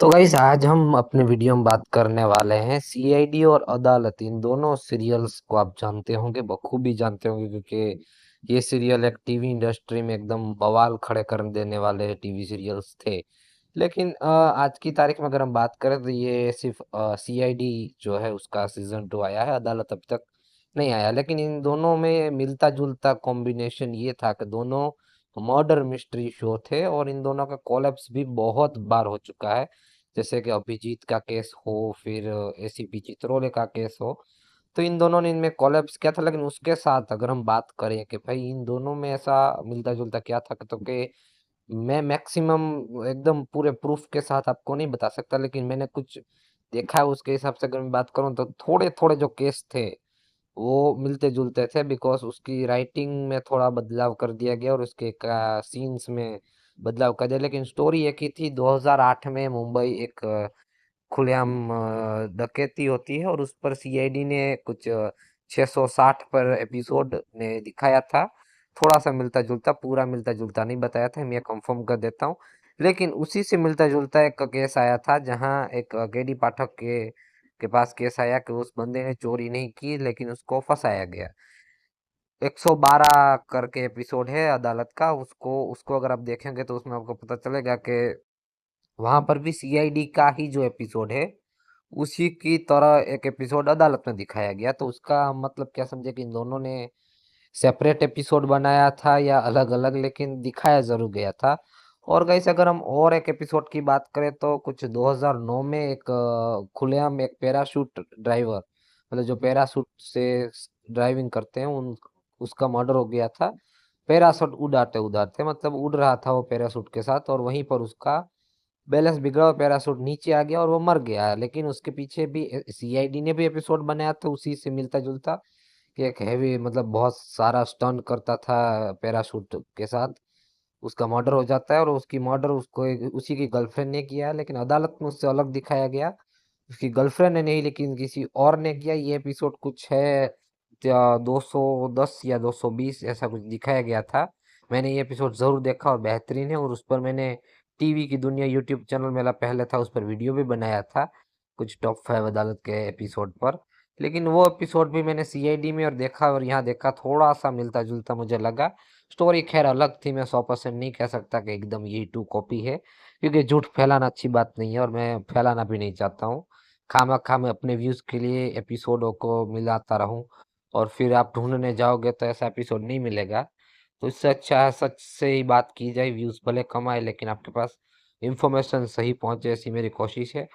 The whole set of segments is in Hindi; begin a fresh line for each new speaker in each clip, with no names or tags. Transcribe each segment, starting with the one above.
तो गाइस आज हम अपने वीडियो में बात करने वाले हैं सीआईडी और अदालत। इन दोनों सीरियल्स को आप जानते होंगे, बखूबी जानते होंगे, क्योंकि ये सीरियल एक टीवी इंडस्ट्री में एकदम बवाल खड़े कर देने वाले टीवी सीरियल्स थे। लेकिन आज की तारीख में अगर हम बात करें तो ये सिर्फ सीआईडी जो है उसका सीजन 2 आया है, अदालत अभी तक नहीं आया। लेकिन इन दोनों में मिलता जुलता कॉम्बिनेशन ये था कि दोनों मर्डर मिस्ट्री शो थे और इन दोनों का कोलैप्स भी बहुत बार हो चुका है। जैसे कि अभिजीत का केस हो, फिर एसीपी चित्रोले का केस हो, तो इन दोनों ने इनमें कोलैप्स किया था। लेकिन उसके साथ अगर हम बात करें कि भाई इन दोनों में ऐसा मिलता जुलता क्या था, तो कि मैं मैक्सिमम एकदम पूरे प्रूफ के साथ आपको नहीं बता सकता, लेकिन मैंने कुछ देखा है उसके हिसाब से अगर मैं बात करूं तो थोड़े थोड़े जो केस थे वो मिलते जुलते थे। बिकॉज उसकी राइटिंग में थोड़ा बदलाव कर दिया गया और उसके सीन्स में बदलाव कर दिया, लेकिन स्टोरी एक ही थी। 2008 में मुंबई एक खुलेआम डकैती होती है और उस पर सीआईडी ने कुछ 660 पर एपिसोड ने दिखाया था। थोड़ा सा मिलता जुलता, पूरा मिलता जुलता नहीं बताया था, मैं कंफर्म कर देता हूँ। लेकिन उसी से मिलता जुलता एक केस आया था जहां एक केडी पाठक के पास केस आया कि उस बंदे ने चोरी नहीं की लेकिन उसको फंसाया गया। 112 करके एपिसोड है अदालत का, उसको उसको अगर आप देखेंगे तो उसमें आपको पता चलेगा कि वहां पर भी सीआईडी का ही जो एपिसोड है उसी की तरह एक एपिसोड अदालत में दिखाया गया। तो उसका मतलब क्या समझे कि इन दोनों ने सेपरेट एपिसोड बनाया था या अलग अलग, लेकिन दिखाया जरूर गया था। और गाइस अगर हम और एक एपिसोड की बात करें तो कुछ 2009 में एक खुलेआम एक पैराशूट ड्राइवर, मतलब जो पैराशूट से ड्राइविंग करते हैं, उन उसका मर्डर हो गया था। पैराशूट उड़ाते उड़ाते, मतलब उड़ रहा था वो पैराशूट के साथ और वहीं पर उसका बैलेंस बिगड़ा और पैराशूट नीचे आ गया और वो मर गया। लेकिन उसके पीछे भी सीआईडी ने भी एपिसोड बनाया था उसी से मिलता जुलता, कि एक हैवी, मतलब बहुत सारा स्टंट करता था पैराशूट के साथ। उसका मर्डर हो जाता है और उसकी मर्डर उसको उसी की गर्लफ्रेंड ने किया, लेकिन अदालत में उससे अलग दिखाया गया। उसकी गर्लफ्रेंड ने नहीं, लेकिन किसी और ने किया। ये एपिसोड कुछ है 210 या 220 ऐसा कुछ दिखाया गया था। मैंने ये एपिसोड जरूर देखा और बेहतरीन है, और उस पर मैंने टीवी की दुनिया यूट्यूब चैनल मेरा पहले था, उस पर वीडियो भी बनाया था कुछ टॉप 5 अदालत के एपिसोड पर। लेकिन वो एपिसोड भी मैंने सीआईडी में और देखा और यहाँ देखा, थोड़ा सा मिलता जुलता मुझे लगा। स्टोरी खैर अलग थी, मैं 100% नहीं कह सकता कि एकदम यही टू कॉपी है, क्योंकि झूठ फैलाना अच्छी बात नहीं है और मैं फैलाना भी नहीं चाहता हूँ। खामा मैं अपने व्यूज के लिए एपिसोडों को मिलाता रहूं और फिर आप ढूंढने जाओगे तो ऐसा एपिसोड नहीं मिलेगा। तो इससे अच्छा है सच से ही बात की जाए, व्यूज भले कम आए लेकिन आपके पास इंफॉर्मेशन सही पहुंचे, ऐसी मेरी कोशिश है।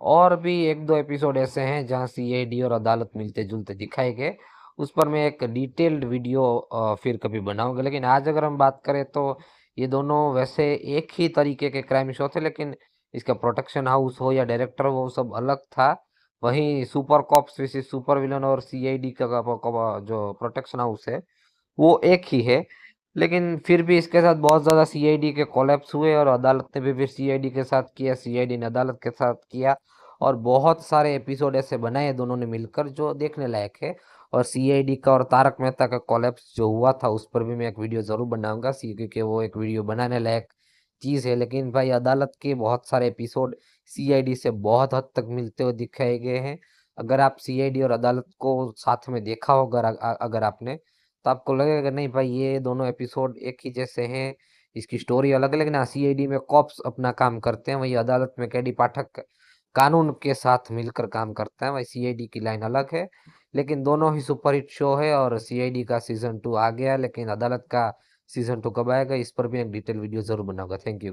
और भी एक दो एपिसोड ऐसे हैं जहां सीआईडी और अदालत मिलते जुलते दिखाए गए, उस पर मैं एक डिटेल्ड वीडियो फिर कभी बनाऊंगा। लेकिन आज अगर हम बात करें तो ये दोनों वैसे एक ही तरीके के क्राइम शो थे, लेकिन इसका प्रोटेक्शन हाउस हो या डायरेक्टर हो वो सब अलग था। वहीं सुपर कॉप्स विसेस सुपर विलन और सीआईडी का जो प्रोटेक्शन हाउस है वो एक ही है। लेकिन फिर भी इसके साथ बहुत ज़्यादा सीआईडी के कोलैप्स हुए और अदालत ने भी फिर सीआईडी के साथ किया, सीआईडी ने अदालत के साथ किया, और बहुत सारे एपिसोड ऐसे बनाए दोनों ने मिलकर जो देखने लायक है। और सीआईडी का और तारक मेहता का कोलैप्स जो हुआ था उस पर भी मैं एक वीडियो ज़रूर बनाऊंगा, सी क्योंकि वो एक वीडियो बनाने लायक चीज़ है। लेकिन भाई अदालत के बहुत सारे एपिसोड सीआईडी से बहुत हद तक मिलते हुए दिखाए गए हैं। अगर आप सीआईडी और अदालत को साथ में देखा होगा, अगर आपने, तो आपको लगेगा नहीं भाई ये दोनों एपिसोड एक ही जैसे हैं, इसकी स्टोरी अलग है। लेकिन हाँ, सीआईडी में कॉप्स अपना काम करते हैं, वही अदालत में केडी पाठक कानून के साथ मिलकर काम करता है, वही सीआईडी की लाइन अलग है। लेकिन दोनों ही सुपरहिट शो है और सीआईडी का सीजन 2 आ गया, लेकिन अदालत का सीजन 2 कब आएगा इस पर भी एक डिटेल वीडियो जरूर बनाऊंगा। Thank you.